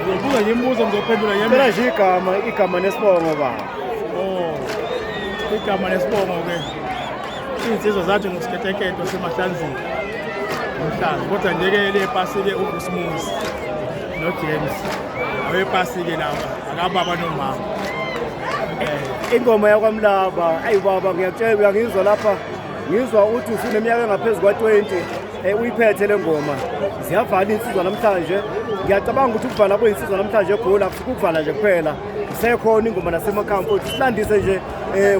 Ngibuza ngimbuzo ngizophendula phela nje igama nesibongo baba. Igama nesibongo-ke insizwa zathi nguSketekete waseMhlanzeni Mhlanze, kodwa nje-ke le pasi-ke uVusumuzi noJames awepasi-ke lawa akababa nomama. Ingoma yakwaMlaba ayi baba ngiyakutshela uyangizwa lapha ngizwa ukuthi usuneminyaka engaphezulu kwa-20 uyiphethe le ngoma ziyavala insizwa namhlanje. Ngiyacabanga ukuthi ukuvala kweyinsizwa namhlanje egoli akukuvala nje kuphela isekhona ingoma nasemakhaya futhi silandise nje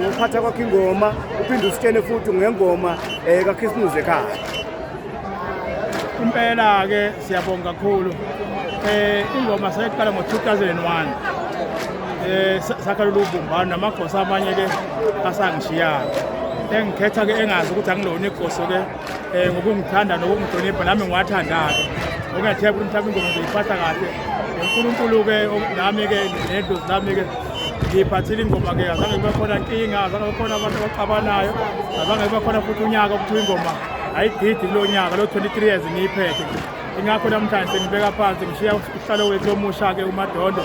ngokuphatha kwakho ingoma uphinde usitshene futhi ngengoma kaKhisimuzi ekhaya. Impela-ke siyabonga kakhulu. Ingoma sayiqala ngo-2001 sakhala ubumbano namagosa amanye-ke asangishiya. Engikhetha-ke engazi ukuthi angilona igoso-ke ngokungithanda nokungihlonipha nami ngiwathanda-ke. Okungatheka ukuthi mhlawumbe ingoma ngiyiphatha kahle. uNkulunkulu-ke nami-ke nedlozi lami-ke ngiyiphathile ingoma-ke azange kube khona nkinga, azange kube khona abantu abaxabanayo, azange kube khona futhi unyaka okuthiwa ingoma ayigidi kulo nyaka lo 23 years ngiyiphethe. Ingakho namhlanje sengibeka phansi ngishiya usihlalo wethu omusha-ke uMadondo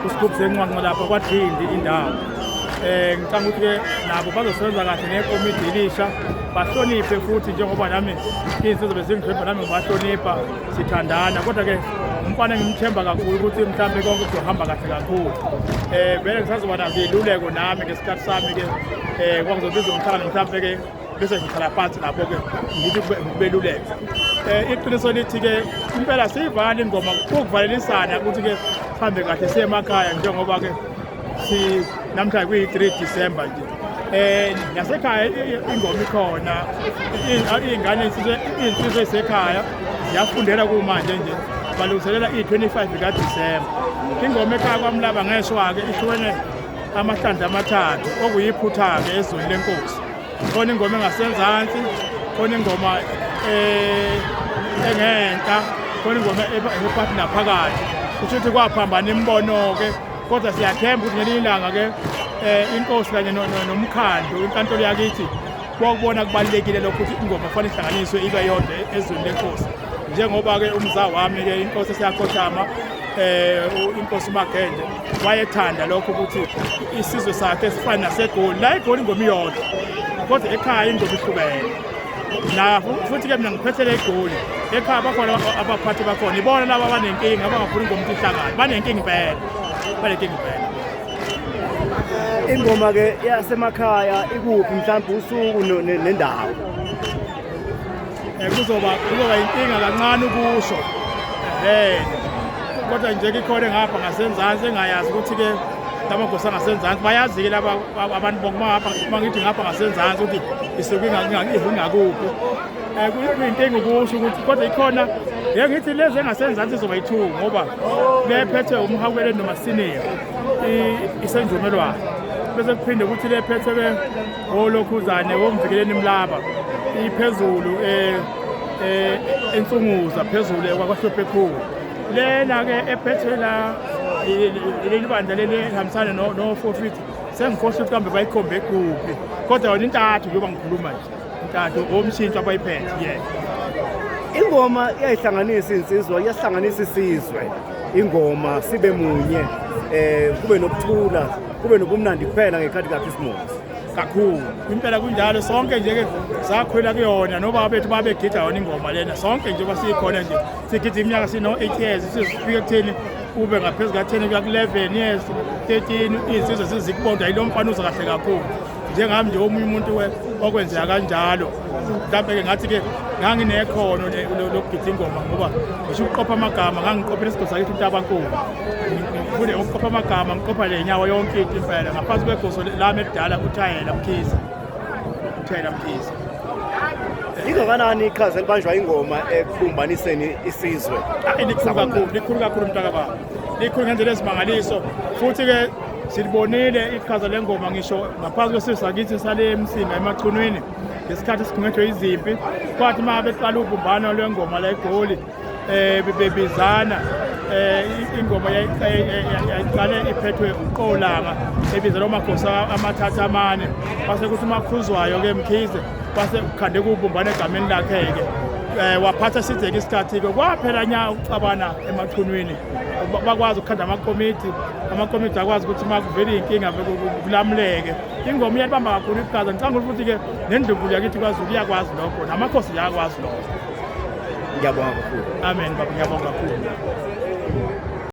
uSigubhu senqwanqwa lapha kwaDindi indawo. Ngicanga ukuthi-ke nabo bazosebenza kahle nekomidi elisha bahloniphe futhi njengoba nami iy'nsizwa bezingihlonipha nami ngibahlonipha sithandana. Kodwa-ke umfana ngimthemba kakhulu ukuthi mhlawumbe konke kuzohamba kahle kakhulu. Vele ngisazoba nazo iy'luleko nami ngesikhathi sami-ke kwangizobiza umhlangano mhlawumbe-ke bese ngihlala phansi lapho-ke ngithi ngibeluleke. Iqiniso lithi-ke impela siyivale ingoma kukuvalelisana ukuthi-ke sihambe kahle siye emakhaya njengoba-ke namhlanje kuyi-3 December nje. Nasekhaya ingoma ikhona, iy'ngane iy'nsizwa ey'sekhaya ziyafundela kumanje nje balungiselela i-25 kaDisemba. Ingoma ekhaya kwaMlaba ngeshwa-ke ihlukene amahlandla amathathu okuyiphutha-ke ezweni lenkosi. Khona ingoma engasenzansi, khona ingoma engenhla, khona ingoma ephakathi naphakathi. Kusho ukuthi kwaphambana imibono-ke kodwa siyathemba ukuthi ngelinye ilanga-ke inkosi kanye nomkhandlu inkantolo yakithi kwakubona kubalulekile lokho ukuthi ingoma kufanele ihlanganiswe ibe yodwa ezweni lenkosi. Njengoba-ke umza wami-ke inkosi esiyakhothama inkosi uMagende wayethanda lokho ukuthi isizwe sakhe sifane naseGoli. La eGoli ingoma iyodwa kodwa ekhaya ingoma ihlukene. Futhi-ke mina ngiphethele eGoli. Ekhaya bakhona abaphathi bakhona ibona laba abanenkinga abangafuni ingoma ukuthi ihlangane banenkinga impela. Ingoma-ke yasemakhaya ikuphi mhlawumbe usuku nendawo? Kuzoba inkinga kancane ukusho. Kodwa nje ikhona ngapha ngasenzansi engayazi ukuthi-ke lamagosa angasenzansi bayazi-ke laba abantu bokungapha mangithi ngapha ngasenzansi ukuthi isuke ingakuphi. Kuyinkinga ukusho ukuthi kodwa ikhona ngithi lezi engasenzansi izoba yi-2 ngoba lephethe umhawukele nomasiniya isenjumelwane. Bese kuphinde ukuthi lephethe-ke olokhuzane womvikeleni Mlaba iphezulu ensunguza phezulu kwakwahlophe ekhulu. Lena-ke ephethwe la leli bandla leli ehambisana no-450 sengikhohlwe ukuthi kambe bayikhombe kuphi kodwa yona intathu njengoba ngikhuluma nje intathu omshintsho abayiphethe. Ingoma iyayihlanganisa insizwa, iyasihlanganisa isizwe. Ingoma sibe munye, kube nokuthula, kube nobumnandi kuphela ngekhathi kaKhisimuzi. Kakhulu impela kunjalo sonke nje-ke sakhwela kuyona nobaba bethu babegida yona ingoma lena sonke njengoba sikhona nje sigida iminyaka sino-8 years sizifike ekutheni kube ngaphezu ka-10 kuya ku-11 years 13 iy'nsizwa zizikubonda yilo mfanuza kahle kakhulu njengami nje omunye umuntu okwenzeka kanjalo. Mhlawumbe-ke ngathi-ke nganginekhono lokugida ingoma ngoba ngisho ukuqopha amagama ngangiqophela isigodi sakithi uNtabankulu. Ngifune ukuqopha amagama ngiqopha le nyawo yonke into impela ngaphansi kwegoso lami ekudala uthayela Mkhize. Lingakanani iqhaza elibanjwa ingoma ekubumbaniseni isizwe? Likhulu kakhulu mntakababa. Likhulu ngendlela ezimangaliso futhi-ke silibonile iqhaza lengoma ngisho ngaphansi kwesizwe sakithi sale eMsinga emachunwini ngesikhathi esikhungethwe izimpi. Kwathi uma beqala ubumbano lwengoma la eGoli bebizana ingoma yayiqale iphethwe uQolanga ebizela umagosa amathathu amane base kuthi uMakhuzwayo-ke Mkhize base kukhande kubumbana egameni lakhe-ke waphatha sideke isikhathi-ke kwaphela nya ukuxabana emachunwini bakwazi ukukhanda amakomiti akwazi ukuthi uma kuvela iy'nkinga kulamuleke ingoma iyalibamba kakhulu iqhaza ngicanga ukuthi-ke nendlunkulu yakithi kwaZulu iyakwazi lokho namakhosi yakwazi lokho. Ngiyabonga kakhulu. Amen baba, ngiyabonga kakhulu.